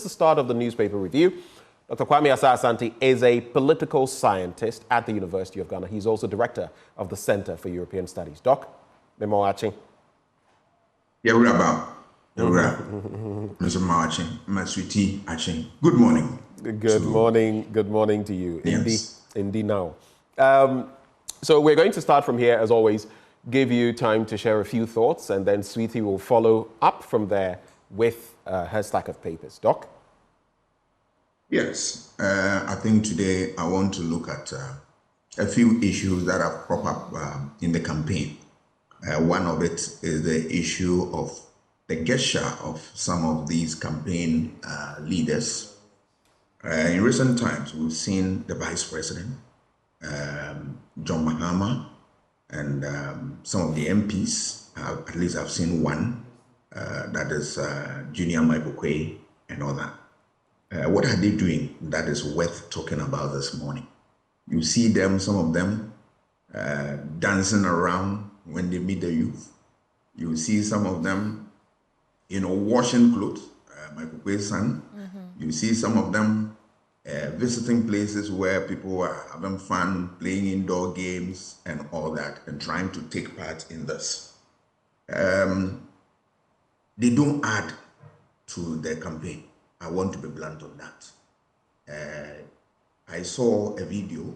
the start of the newspaper review. Dr. Kwame Asah is a political scientist at the University of Ghana. He's also director of the Center for European Studies. Doc, Memo watching. Yeah, we're about. Mr. Marching, my sweetie, Aching. Good morning. Good morning to you. Yes. Indeed now. So we're going to start from here, as always, give you time to share a few thoughts, and then Sweetie will follow up from there with her stack of papers. Doc? Yes, I think today I want to look at a few issues that have cropped up in the campaign. One of it is the issue of the gesture of some of these campaign leaders. In recent times, we've seen the Vice President, John Mahama, and some of the MPs, at least I've seen one, that is Junior Maibukwe and all that. What are they doing that is worth talking about this morning? You see them, some of them, dancing around when they meet the youth. You see some of them, washing clothes, Maibukwe's son. You see some of them visiting places where people are having fun, playing indoor games and all that, and trying to take part in this. They don't add to their campaign. I want to be blunt on that. I saw a video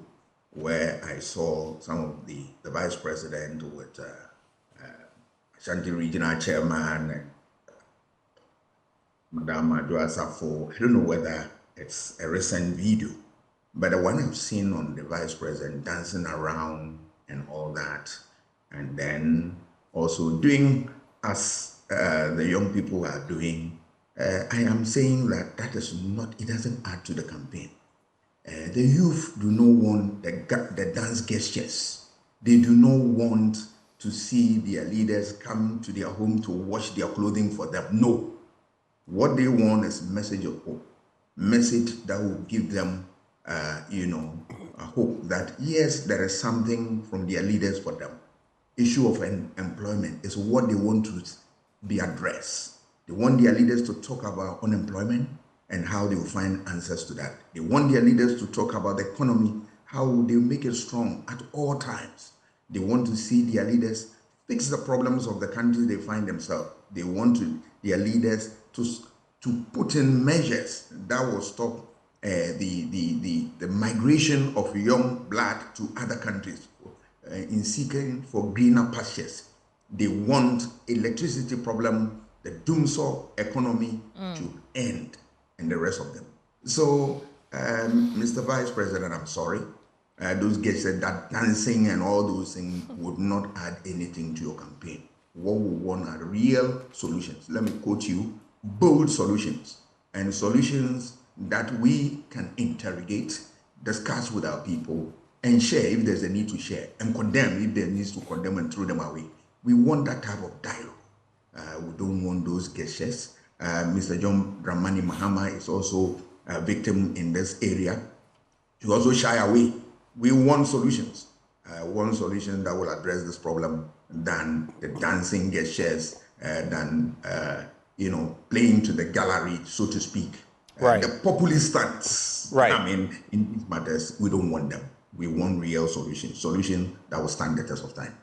where I saw some of the Vice President with Ashanti Regional Chairman and Madam Asah. I don't know whether it's a recent video, but the one I've seen on the Vice President dancing around and all that, and then also doing as the young people are doing, I am saying that is not, it doesn't add to the campaign. The youth do not want the dance gestures. They do not want to see their leaders come to their home to wash their clothing for them. No. What they want is a message of hope. Message that will give them, a hope that, yes, there is something from their leaders for them. Issue of employment is what they want to be addressed. They want their leaders to talk about unemployment and how they will find answers to that. They want their leaders to talk about the economy, how they make it strong at all times. They want to see their leaders fix the problems of the country they find themselves. They want their leaders to put in measures that will stop the migration of young blood to other countries in seeking for greener pastures. They want electricity problem, the doomsaw economy to end, and the rest of them. So, Mr. Vice President, I'm sorry. Those guys said that dancing and all those things would not add anything to your campaign. What we want are real solutions. Let me quote you, bold solutions, and solutions that we can interrogate, discuss with our people, and share if there's a need to share, and condemn if there needs to condemn and throw them away. We want that type of dialogue. We don't want those gestures. Mr. John Dramani Mahama is also a victim in this area. You also shy away. We want solutions. One solution that will address this problem than the dancing gestures, than playing to the gallery, so to speak. Right. The populist stunts. Right. I mean, in these matters, we don't want them. We want real solutions that will stand the test of time.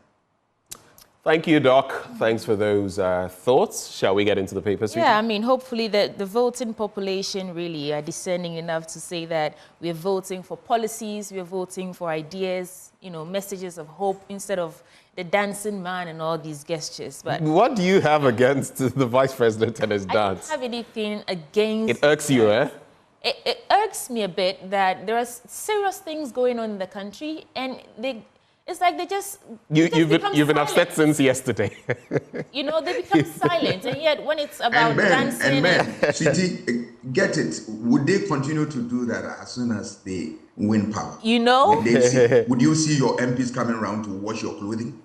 Thank you, Doc. Thanks for those thoughts. Shall we get into the papers? Sweetie? Yeah, I mean, hopefully the voting population really are discerning enough to say that we're voting for policies, we're voting for ideas, messages of hope instead of the dancing man and all these gestures. But what do you have against the Vice President and his dance? I don't have anything against it. Irks you, eh? It irks me a bit that there are serious things going on in the country, and it's like they just you've been upset since yesterday. They become silent, and yet when it's about dancing City, get it? Would they continue to do that as soon as they win power? Would you see your MPs coming around to wash your clothing?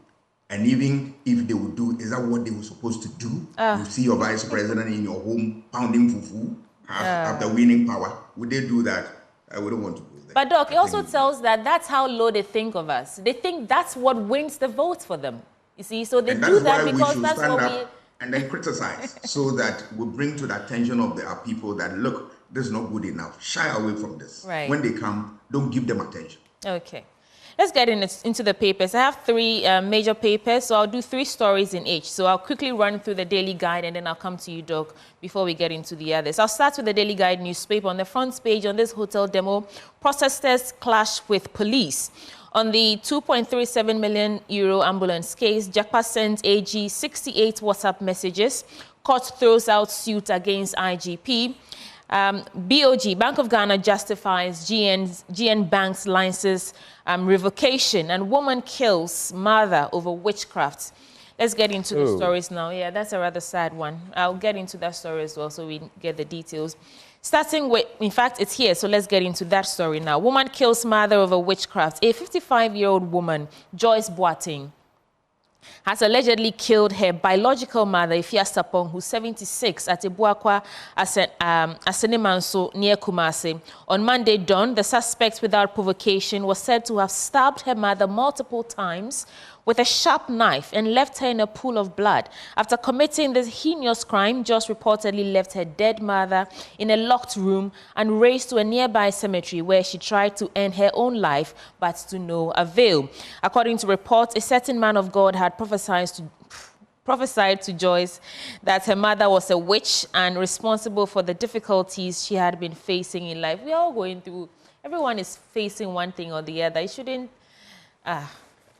And even if they would do, is that what they were supposed to do? You see your Vice President in your home pounding fufu after winning power. Would they do that? I wouldn't want to go there. But Doc, it also tells that that's how low they think of us. They think that's what wins the vote for them. You see, so they do that because and then criticize so that we bring to the attention of our people that, look, this is not good enough. Shy away from this. Right. When they come, don't give them attention. Okay. Let's get into the papers. I have three major papers, so I'll do 3 stories in each. So I'll quickly run through the Daily Guide, and then I'll come to you, Doc, before we get into the others. I'll start with the Daily Guide newspaper. On the front page, on this hotel demo, protesters clash with police. On the 2.37 million euro ambulance case, JACPA sends AG 68 WhatsApp messages. Court throws out suit against IGP. BOG, Bank of Ghana, justifies GN Bank's license revocation, and woman kills mother over witchcraft. Let's get into the stories now. Yeah, that's a rather sad one. I'll get into that story as well so we get the details. Starting with, in fact, it's here, so let's get into that story now. Woman kills mother over witchcraft. A 55-year-old woman, Joyce Boateng, has allegedly killed her biological mother, Ifia Sapong, who's 76, at Ibuakwa Asenemanso near Kumasi. On Monday dawn, the suspect, without provocation, was said to have stabbed her mother multiple times with a sharp knife and left her in a pool of blood. After committing this heinous crime, Joyce reportedly left her dead mother in a locked room and raced to a nearby cemetery where she tried to end her own life, but to no avail. According to reports, a certain man of God had prophesied to Joyce that her mother was a witch and responsible for the difficulties she had been facing in life. We're all going through, everyone is facing one thing or the other. It shouldn't...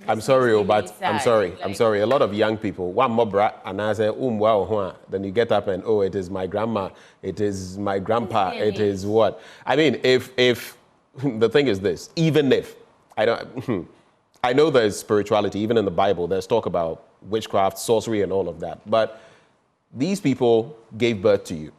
I'm sorry, but sad. I'm sorry. A lot of young people, one mobra, and I say, wow, then you get up and, oh, it is my grandma, it is my grandpa, it is what? I mean, if the thing is this, even if, I know there's spirituality, even in the Bible, there's talk about witchcraft, sorcery, and all of that. But these people gave birth to you,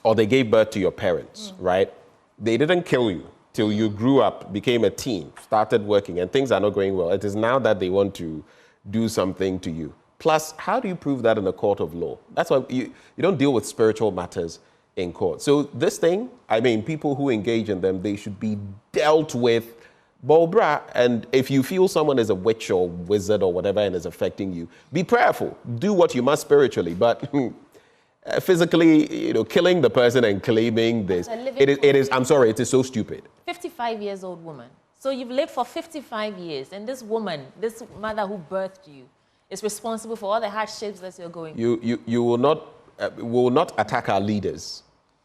or they gave birth to your parents, right? They didn't kill you till you grew up, became a teen, started working, and things are not going well. It is now that they want to do something to you. Plus, how do you prove that in a court of law? That's why you don't deal with spiritual matters in court. So this thing, I mean, people who engage in them, they should be dealt with Bobra. And if you feel someone is a witch or wizard or whatever and is affecting you, be prayerful. Do what you must spiritually. But physically, killing the person and claiming this, it is, I'm sorry, it is so stupid. 55-year-old woman. So you've lived for 55 years, and this woman, this mother who birthed you, is responsible for all the hardships that you're going through. You will not attack our leaders,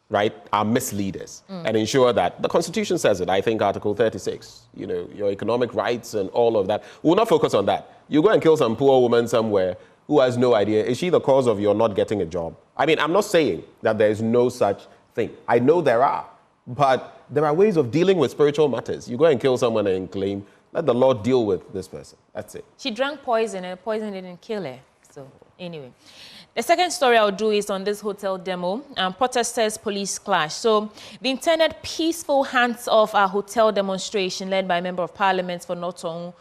right? Our misleaders, and ensure that the Constitution says it. I think Article 36, your economic rights and all of that. We will not focus on that. You go and kill some poor woman somewhere who has no idea. Is she the cause of your not getting a job? I mean, I'm not saying that there is no such thing. I know there are, but there are ways of dealing with spiritual matters. You go and kill someone and claim, let the Lord deal with this person. That's it. She drank poison, and poison didn't kill her. So anyway, the second story I'll do is on this hotel demo. Protesters, police clash. So the intended peaceful hands-off a hotel demonstration led by Member of Parliament for Norton,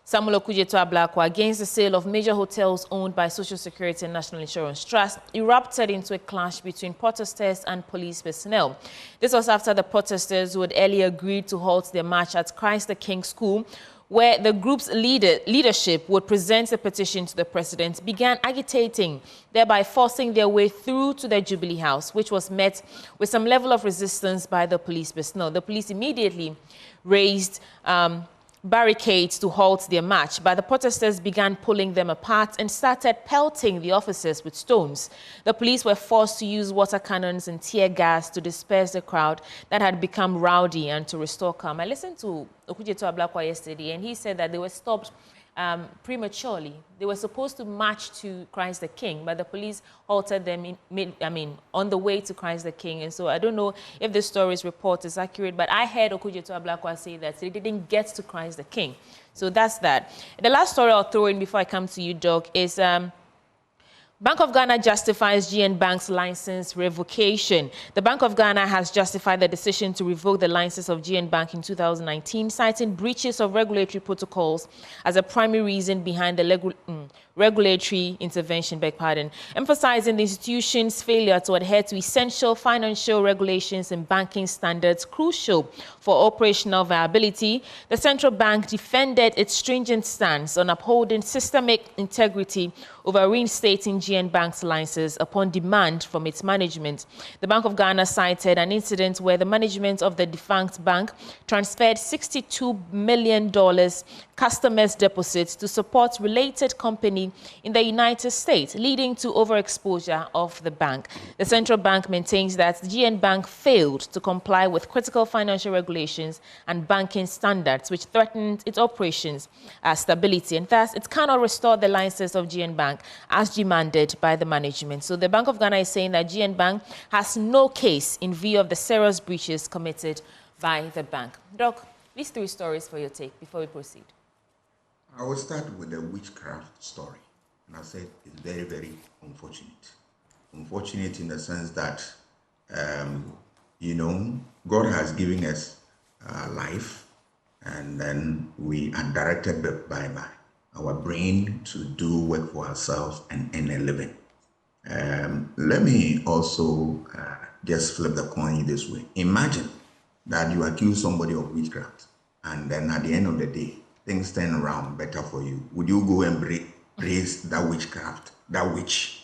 Samuel Okudzeto Ablakwa, against the sale of major hotels owned by Social Security and National Insurance Trust erupted into a clash between protesters and police personnel. This was after the protesters, who had earlier agreed to halt their march at Christ the King School, where the group's leadership would present a petition to the president, began agitating, thereby forcing their way through to the Jubilee House, which was met with some level of resistance by the police personnel. The police immediately raised barricades to halt their march, but the protesters began pulling them apart and started pelting the officers with stones. The police were forced to use water cannons and tear gas to disperse the crowd that had become rowdy and to restore calm. I listened to Okudzeto Ablakwa yesterday, and he said that they were stopped prematurely. They were supposed to march to Christ the King, but the police halted them on the way to Christ the King. And so I don't know if the story's report is accurate, but I heard Okudzeto Ablakwa say that they didn't get to Christ the King. So that's that. The last story I'll throw in before I come to you, Doc, is Bank of Ghana justifies GN Bank's license revocation. The Bank of Ghana has justified the decision to revoke the license of GN Bank in 2019, citing breaches of regulatory protocols as a primary reason behind the regulatory intervention, emphasizing the institution's failure to adhere to essential financial regulations and banking standards crucial for operational viability. The central bank defended its stringent stance on upholding systemic integrity over reinstating GN Bank's license upon demand from its management. The Bank of Ghana cited an incident where the management of the defunct bank transferred $62 million customers' deposits to support related company in the United States, leading to overexposure of the bank. The central bank maintains that GN Bank failed to comply with critical financial regulations and banking standards, which threatened its operations stability, and thus it cannot restore the license of GN Bank as demanded by the management. So the Bank of Ghana is saying that GN Bank has no case in view of the serious breaches committed by the bank. Doc, these 3 stories for your take before we proceed. I will start with the witchcraft story. And I said it's very, very unfortunate. Unfortunate in the sense that, God has given us life, and then we are directed by our brain to do work for ourselves and earn a living. Let me also just flip the coin this way. Imagine that you accuse somebody of witchcraft, and then at the end of the day, things turn around better for you. Would you go and praise that witchcraft, that witch?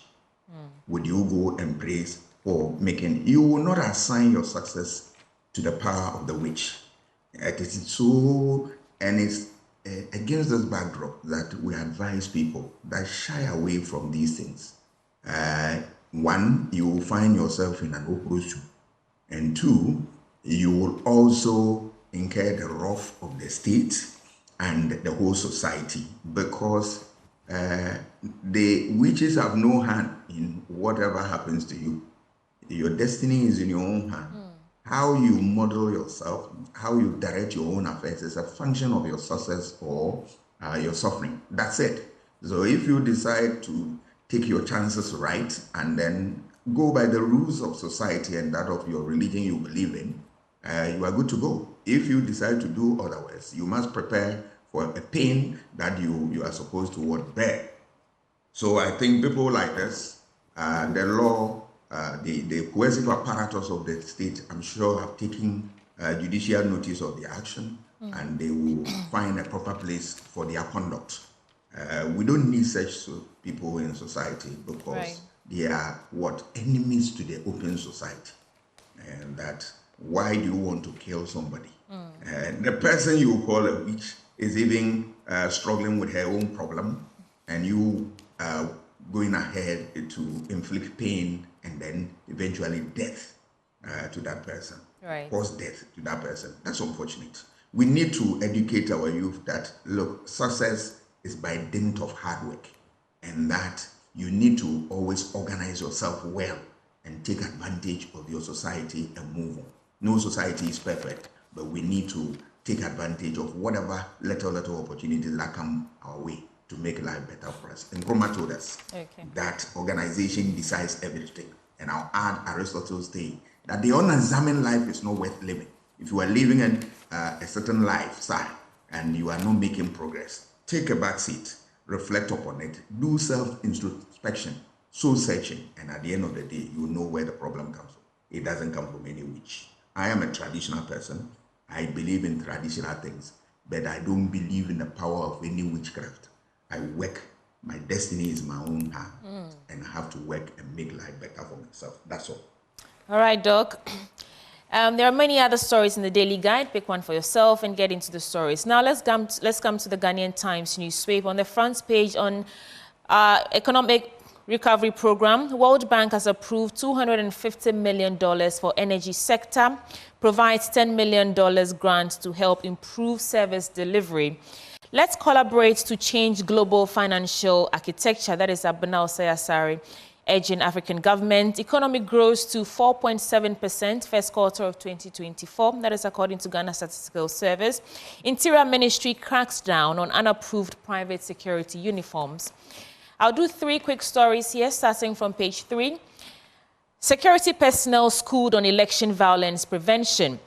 Would you go and praise for making? You will not assign your success to the power of the witch. It is so, and it's against this backdrop that we advise people that shy away from these things. 1, you will find yourself in an opposition, and 2, you will also incur the wrath of the state and the whole society, because the witches have no hand in whatever happens to you. Your destiny is in your own hand. How you model yourself, how you direct your own affairs is a function of your success or your suffering. That's it. So if you decide to take your chances right and then go by the rules of society and that of your religion you believe in, you are good to go. If you decide to do otherwise, you must prepare for a pain that you are supposed to bear. So I think people like this, the law, the coercive apparatus of the state, I'm sure, have taken judicial notice of the action, and they will find a proper place for their conduct. We don't need such people in society, because they are enemies to the open society. And that, why do you want to kill somebody? The person you call a witch is even struggling with her own problem, and you going ahead to inflict pain and then eventually death to that person, cause death to that person. That's unfortunate. We need to educate our youth that, look, success is by dint of hard work, and that you need to always organize yourself well and take advantage of your society and move on. No society is perfect, but we need to take advantage of whatever little opportunities that come our way to make life better for us. And Nkrumah told us that organization decides everything. And I'll add Aristotle's saying that the unexamined life is not worth living. If you are living a certain lifestyle and you are not making progress, take a back seat, reflect upon it, do self-introspection, soul searching, and at the end of the day, you know where the problem comes from. It doesn't come from any witch. I am a traditional person. I believe in traditional things, but I don't believe in the power of any witchcraft. I work. My destiny is my own hand, and I have to work and make life better for myself. That's all. All right, Doc. There are many other stories in the Daily Guide. Pick one for yourself and get into the stories. Now let's come to the Ghanaian Times newspaper. On the front page on economic recovery program, World Bank has approved $250 million for energy sector, provides $10 million grant to help improve service delivery. Let's collaborate to change global financial architecture. That is Abena Osei-Asare urging African government. Economy grows to 4.7% first quarter of 2024. That is according to Ghana Statistical Service. Interior Ministry cracks down on unapproved private security uniforms. I'll do 3 quick stories here, starting from page 3. Security personnel schooled on election violence prevention.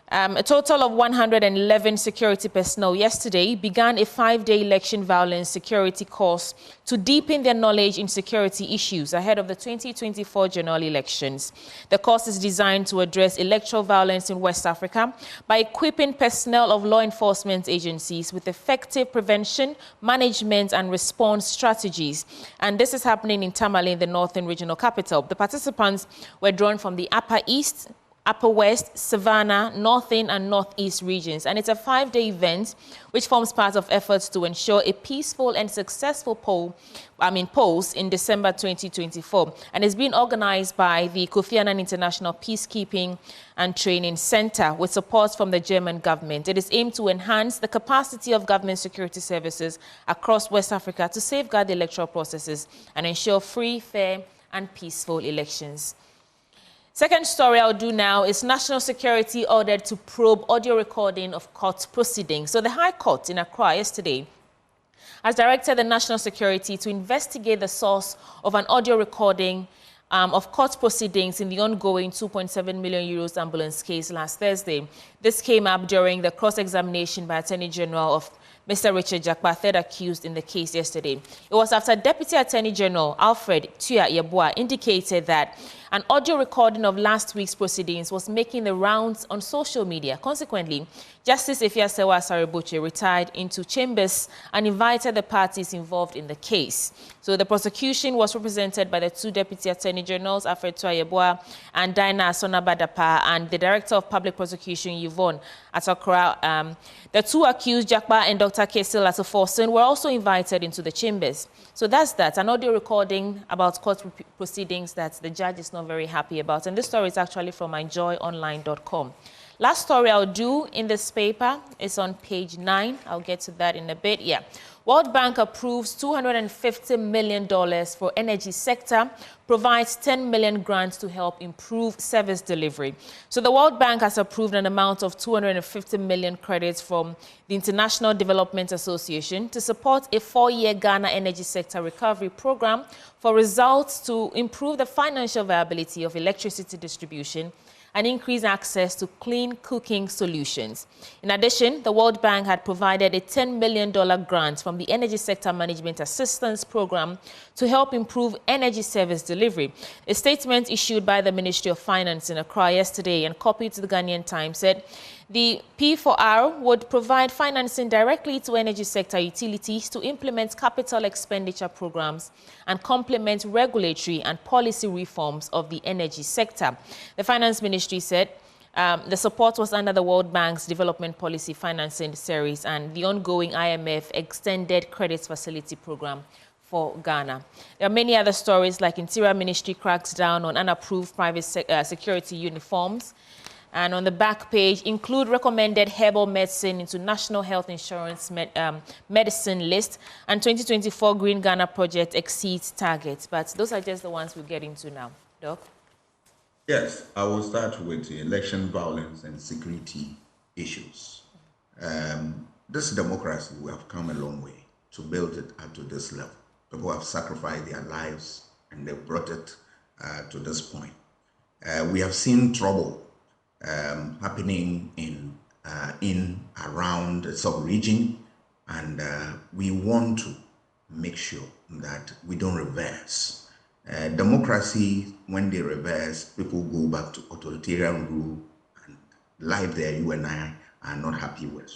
A total of 111 security personnel yesterday began a 5-day election violence security course to deepen their knowledge in security issues ahead of the 2024 general elections. The course is designed to address electoral violence in West Africa by equipping personnel of law enforcement agencies with effective prevention, management and response strategies. And this is happening in Tamale, the northern regional capital. The participants were drawn from the Upper East, Upper West, Savannah, Northern and Northeast regions. And it's a 5-day event which forms part of efforts to ensure a peaceful and successful polls in December 2024. And it's being organized by the Kofi Annan International Peacekeeping and Training Center with support from the German government. It is aimed to enhance the capacity of government security services across West Africa to safeguard the electoral processes and ensure free, fair and peaceful elections. Second story I'll do now is national security ordered to probe audio recording of court proceedings. So the High Court in Accra yesterday has directed the national security to investigate the source of an audio recording of court proceedings in the ongoing 2.7 million euros ambulance case last Thursday. This came up during the cross-examination by Attorney General of Mr. Richard Jakpa, third accused in the case yesterday. It was after Deputy Attorney General Alfred Tuya Yeboah indicated that an audio recording of last week's proceedings was making the rounds on social media. Consequently, Justice Ifiasewa Asariboche retired into chambers and invited the parties involved in the case. So the prosecution was represented by the two Deputy Attorney Generals, Alfred Tuya Yeboah and Dinah Sonabadapa, and the Director of Public Prosecution, Yvonne Atokora. The two accused, Jakpa and Dr. Kesil Atoforsen, were also invited into the chambers. So that's that, an audio recording about court proceedings that the judge is not very happy about. And this story is actually from myjoyonline.com. Last story I'll do in this paper is on page 9. I'll get to that in a bit. Yeah. World Bank approves $250 million for energy sector, provides 10 million grants to help improve service delivery. So the World Bank has approved an amount of 250 million credits from the International Development Association to support a 4-year Ghana energy sector recovery program for results to improve the financial viability of electricity distribution and increase access to clean cooking solutions. In addition, the World Bank had provided a $10 million grant from the Energy Sector Management Assistance Program to help improve energy service delivery. A statement issued by the Ministry of Finance in Accra yesterday and copied to the Ghanaian Times said the P4R would provide financing directly to energy sector utilities to implement capital expenditure programs and complement regulatory and policy reforms of the energy sector. The Finance Ministry said the support was under the World Bank's Development Policy Financing Series and the ongoing IMF Extended Credit Facility Program for Ghana. There are many other stories, like Interior Ministry cracks down on unapproved private security uniforms. And on the back page, include recommended herbal medicine into National Health Insurance medicine list. And 2024 Green Ghana project exceeds targets. But those are just the ones we'll get into now. Doc? Yes, I will start with the election violence and security issues. This democracy, we have come a long way to build it up to this level. People have sacrificed their lives and they've brought it to this point. We have seen trouble happening in around the sub-region, and we want to make sure that we don't reverse. Democracy, when they reverse, people go back to authoritarian rule, and life there you and I are not happy with.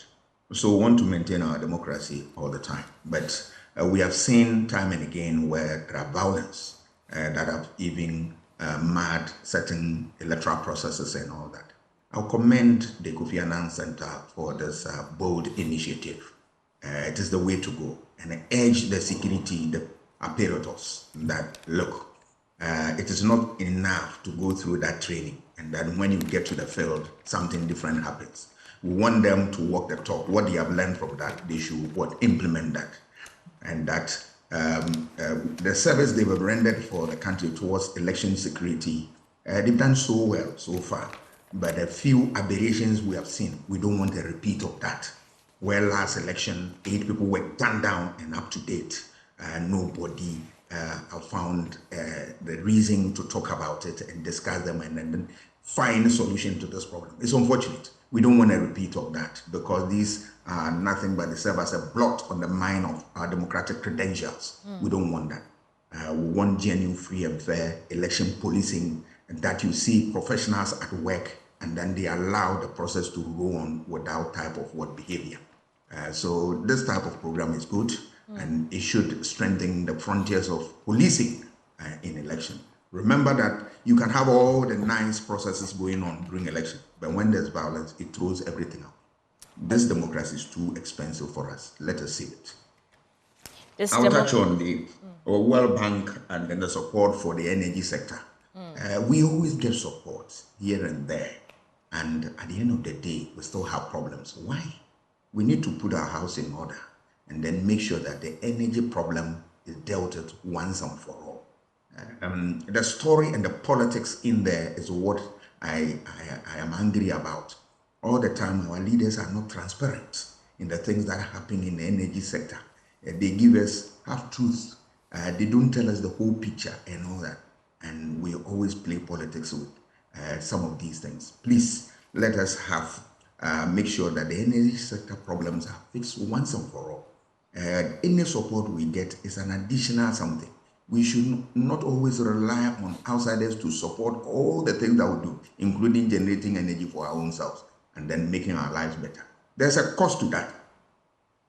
So we want to maintain our democracy all the time. But we have seen time and again where there are violence that have even marred certain electoral processes and all that. I'll commend the Kofi Annan Center for this bold initiative. It is the way to go. And I urge the security, the apparatus, that look, it is not enough to go through that training and then when you get to the field, something different happens. We want them to walk the talk. What they have learned from that, they should implement that. And that the service they have rendered for the country towards election security, they've done so well so far. But a few aberrations we have seen, we don't want a repeat of that. Where last election, 8 people were gunned down and up to date. Nobody found the reason to talk about it and discuss them and then find a solution to this problem. It's unfortunate. We don't want a repeat of that, because these are nothing but they serve as a blot on the mind of our democratic credentials. We don't want that. We want genuine, free and fair election policing, and that you see professionals at work and then they allow the process to go on without type of what behavior. So this type of program is good, and it should strengthen the frontiers of policing in election. Remember that you can have all the nice processes going on during election, but when there's violence, it throws everything out. This democracy is too expensive for us. Let us see it. I'll touch on the World Bank and then the support for the energy sector. We always get support here and there, and at the end of the day, we still have problems. Why? We need to put our house in order and then make sure that the energy problem is dealt with once and for all. The story and the politics in there is what I am angry about. All the time, our leaders are not transparent in the things that are happening in the energy sector. They give us half truths. They don't tell us the whole picture and all that. And we always play politics with some of these things. Please let us have make sure that the energy sector problems are fixed once and for all. Any support we get is an additional something. We should not always rely on outsiders to support all the things that we do, including generating energy for our own selves and then making our lives better. There's a cost to that.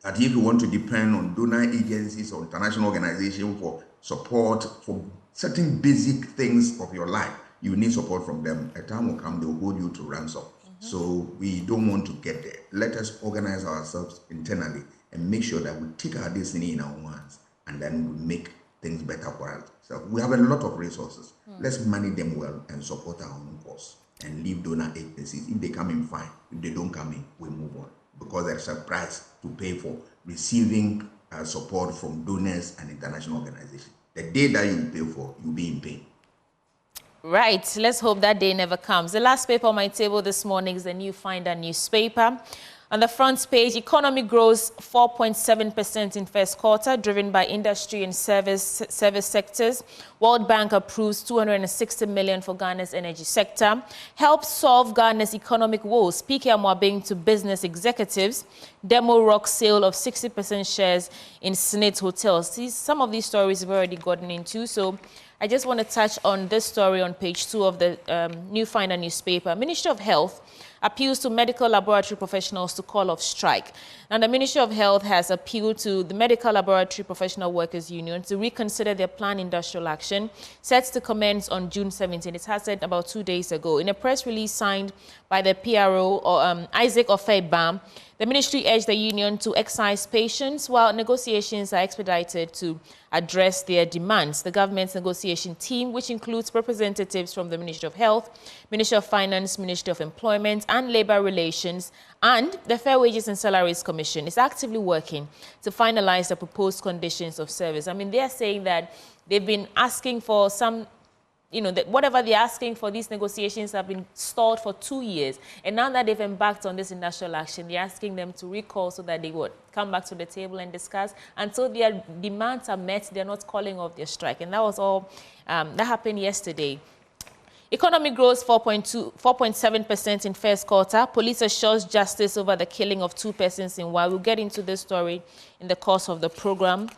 That if you want to depend on donor agencies or international organizations for support for certain basic things of your life, you need support from them. A time will come, they'll hold you to ransom. So we don't want to get there. Let us organize ourselves internally and make sure that we take our destiny in our own hands, and then we make things better for us. So we have a lot of resources. Let's manage them well and support our own cause and leave donor agencies. If they come in, fine. If they don't come in, we move on, because there's a price to pay for receiving support from donors and international organizations. The day that you pay for, you'll be in pain. Right. Let's hope that day never comes. The last paper on my table this morning is the New Finder newspaper. On the front page, economy grows 4.7% in first quarter, driven by industry and service sectors. World Bank approves $260 million for Ghana's energy sector. Helps solve Ghana's economic woes. PK Amwabeng to business executives. Demo rock sale of 60% shares in Senate hotels. Some of these stories we've already gotten into, so I just want to touch on this story on page 2 of the New Finder newspaper. Ministry of Health appeals to medical laboratory professionals to call off strike. And the Ministry of Health has appealed to the Medical Laboratory Professional Workers Union to reconsider their planned industrial action, set to commence on June 17. It has said about 2 days ago. In a press release signed by the PRO, Isaac Ofei-Bam, the ministry urged the union to exercise patience while negotiations are expedited to address their demands. The government's negotiation team, which includes representatives from the Ministry of Health, Ministry of Finance, Ministry of Employment and Labour Relations, and the Fair Wages and Salaries Commission, is actively working to finalize the proposed conditions of service. I mean, they're saying that they've been asking for some, that whatever they're asking for, these negotiations have been stalled for 2 years. And now that they've embarked on this industrial action, they're asking them to recall so that they would come back to the table and discuss. Until their demands are met, they're not calling off their strike. And that was all that happened yesterday. Economy grows 4.7% in first quarter. Police assures justice over the killing of 2 persons in Wa. We'll get into this story in the course of the program.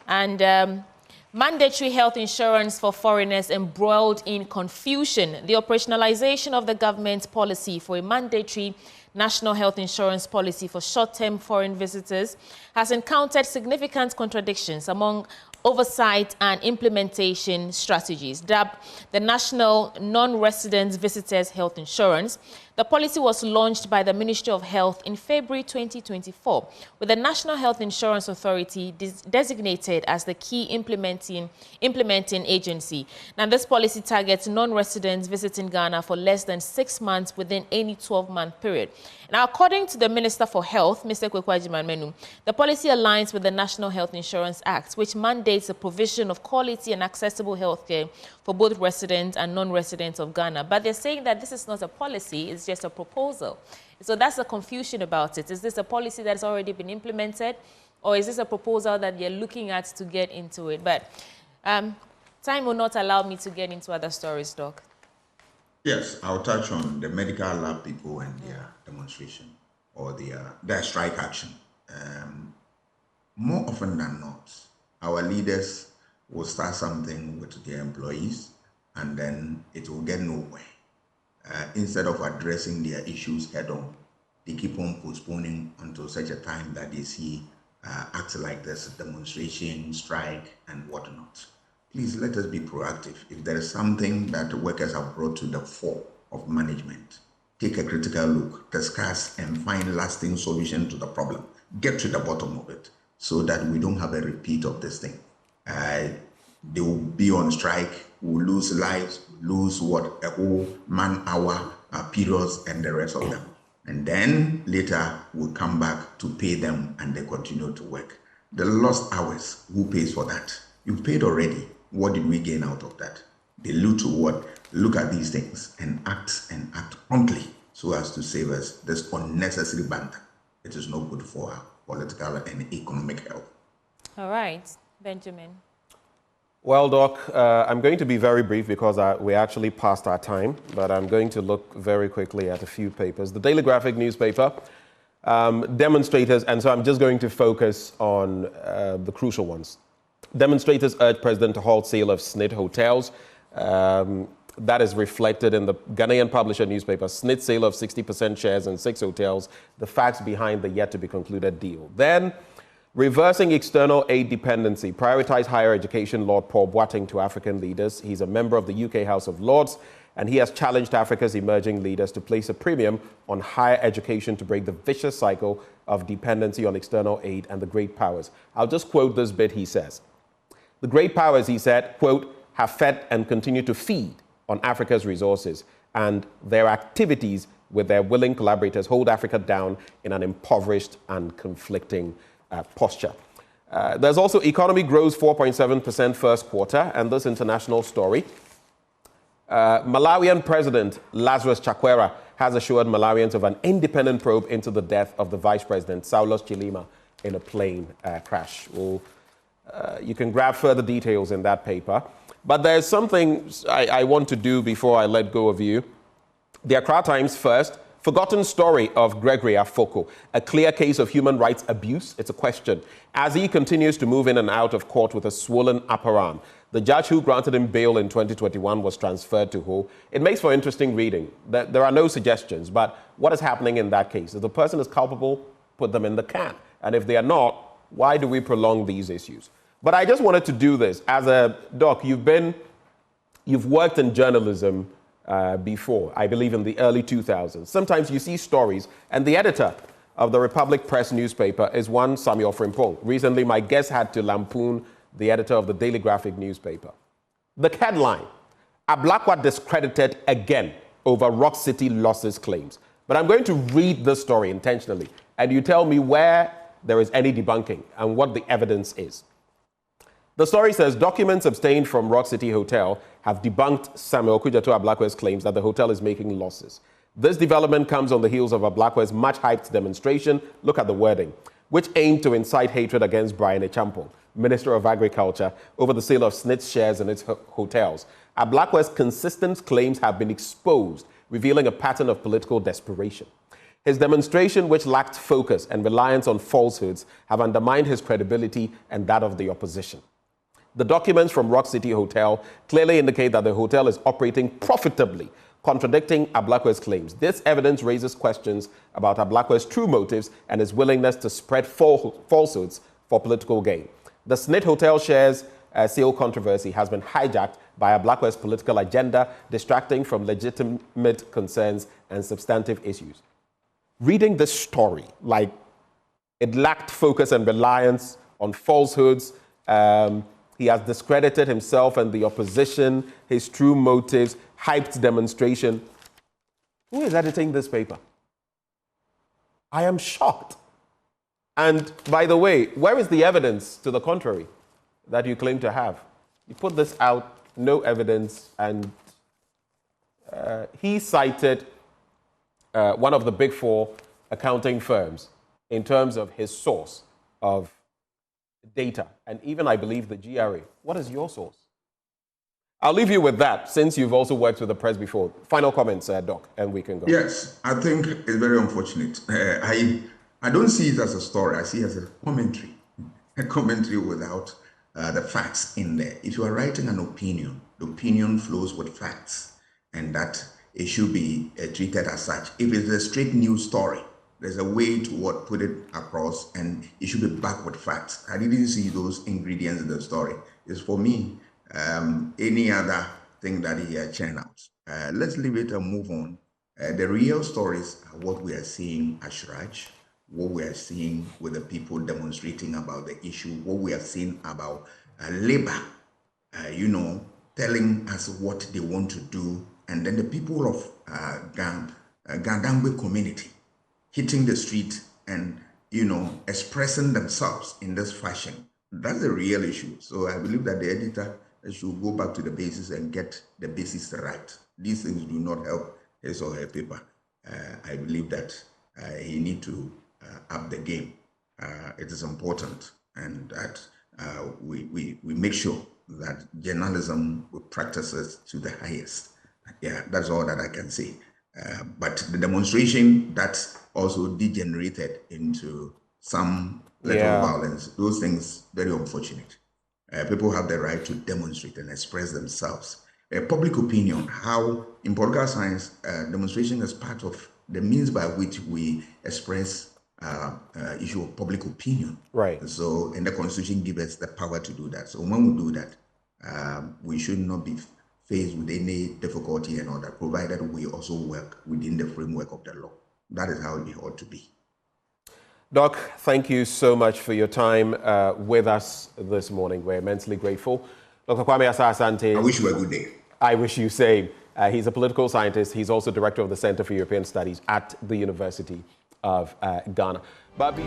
And mandatory health insurance for foreigners embroiled in confusion. The operationalization of the government's policy for a mandatory national health insurance policy for short-term foreign visitors has encountered significant contradictions among oversight and implementation strategies. Dubbed the National Non-Resident Visitors Health Insurance, the policy was launched by the Ministry of Health in February 2024, with the National Health Insurance Authority designated as the key implementing agency. Now, this policy targets non-residents visiting Ghana for less than 6 months within any 12-month period. Now, according to the Minister for Health, Mr. Kwekwajiman-Menu, the policy aligns with the National Health Insurance Act, which mandates the provision of quality and accessible health care for both residents and non-residents of Ghana. But they're saying that this is not a policy, it's just a proposal. So that's the confusion about it. Is this a policy that's already been implemented, or is this a proposal that they're looking at to get into it? But time will not allow me to get into other stories, Doc. Yes, I'll touch on the medical lab people and their demonstration or their strike action. More often than not, our leaders will start something with their employees and then it will get nowhere. Instead of addressing their issues head on, they keep on postponing until such a time that they see acts like this, demonstration, strike, and whatnot. Please let us be proactive. If there is something that workers have brought to the fore of management, take a critical look, discuss, and find lasting solution to the problem. Get to the bottom of it so that we don't have a repeat of this thing. They will be on strike, we'll lose lives, lose a whole man-hour periods and the rest of them. And then later we'll come back to pay them and they continue to work. The lost hours, who pays for that? You've paid already. What did we gain out of that? They look at these things and act promptly so as to save us this unnecessary banter. It is no good for our political and economic health. All right, Benjamin. Well, Doc, I'm going to be very brief because we actually passed our time, but I'm going to look very quickly at a few papers. The Daily Graphic newspaper, demonstrators, and so I'm just going to focus on the crucial ones. Demonstrators urge President to halt sale of SNIT hotels. That is reflected in the Ghanaian publisher newspaper, SNIT sale of 60% shares in 6 hotels, the facts behind the yet-to-be-concluded deal. Then, reversing external aid dependency, prioritize higher education, Lord Paul Boateng to African leaders. He's a member of the UK House of Lords, and he has challenged Africa's emerging leaders to place a premium on higher education to break the vicious cycle of dependency on external aid and the great powers. I'll just quote this bit he says. The great powers, he said, quote, have fed and continue to feed on Africa's resources, and their activities with their willing collaborators hold Africa down in an impoverished and conflicting posture. There's also economy grows 4.7% first quarter, and this international story. Malawian President Lazarus Chakwera has assured Malawians of an independent probe into the death of the Vice President Saulos Chilima in a plane crash. You can grab further details in that paper. But there's something I want to do before I let go of you. The Accra Times first. Forgotten story of Gregory Afoko, a clear case of human rights abuse? It's a question. As he continues to move in and out of court with a swollen upper arm, the judge who granted him bail in 2021 was transferred to Ho. It makes for interesting reading. There are no suggestions, but what is happening in that case? If the person is culpable, put them in the can. And if they are not, why do we prolong these issues? But I just wanted to do this. As a doc, you've worked in journalism before, I believe in the early 2000s. Sometimes you see stories, and the editor of the Republic Press newspaper is one Samuel Frimpong. Recently, my guest had to lampoon the editor of the Daily Graphic newspaper. The headline, Ablakwa discredited again over Rock City losses claims. But I'm going to read this story intentionally, and you tell me where there is any debunking and what the evidence is. The story says documents obtained from Rock City Hotel have debunked Samuel Kudjato Ablakwa's claims that the hotel is making losses. This development comes on the heels of Ablakwa's much-hyped demonstration, look at the wording, which aimed to incite hatred against Brian Echampong, Minister of Agriculture, over the sale of SNIT's shares in its hotels. Ablakwa's consistent claims have been exposed, revealing a pattern of political desperation. His demonstration, which lacked focus and reliance on falsehoods, have undermined his credibility and that of the opposition. The documents from Rock City Hotel clearly indicate that the hotel is operating profitably, contradicting Ablakwa's claims. This evidence raises questions about Ablakwa's true motives and his willingness to spread falsehoods for political gain. The SNIT Hotel shares sale controversy has been hijacked by Ablakwa's political agenda, distracting from legitimate concerns and substantive issues. Reading this story, like it lacked focus and reliance on falsehoods, he has discredited himself and the opposition, his true motives, hyped demonstration. Who is editing this paper? I am shocked. And by the way, where is the evidence to the contrary that you claim to have? You put this out, no evidence, and he cited one of the big 4 accounting firms in terms of his source of data, and even I believe the GRA. What is your source? I'll leave you with that, since you've also worked with the press before. Final comments, Doc, and we can go. Yes, I think it's very unfortunate. I don't see it as a story. I see it as a commentary without the facts in there. If you are writing an opinion, the opinion flows with facts, and that it should be treated as such. If it's a straight news story, there's a way to put it across, and it should be backed with facts. I didn't see those ingredients in the story. It's for me, any other thing that he churned out. Let's leave it and move on. The real stories are what we are seeing at Shraj, what we are seeing with the people demonstrating about the issue, what we are seeing about labor, telling us what they want to do, and then the people of Gandangwe community hitting the street and, expressing themselves in this fashion. That's the real issue. So I believe that the editor should go back to the basis and get the basis right. These things do not help his or her paper. I believe that he need to up the game. It is important, and that we make sure that journalism practices to the highest. Yeah, that's all that I can say. But the demonstration that also degenerated into some level violence, those things, very unfortunate. People have the right to demonstrate and express themselves. Public opinion, how in political science, demonstration is part of the means by which we express issue of public opinion. Right. So, and the Constitution gives us the power to do that. So when we do that, we should not be faced with any difficulty and all that, provided we also work within the framework of the law. That is how it ought to be. Doc, thank you so much for your time with us this morning. We're immensely grateful. Dr. Kwame Asah Asante. I wish you a good day. I wish you same. He's a political scientist. He's also director of the Center for European Studies at the University of Ghana. Bobby.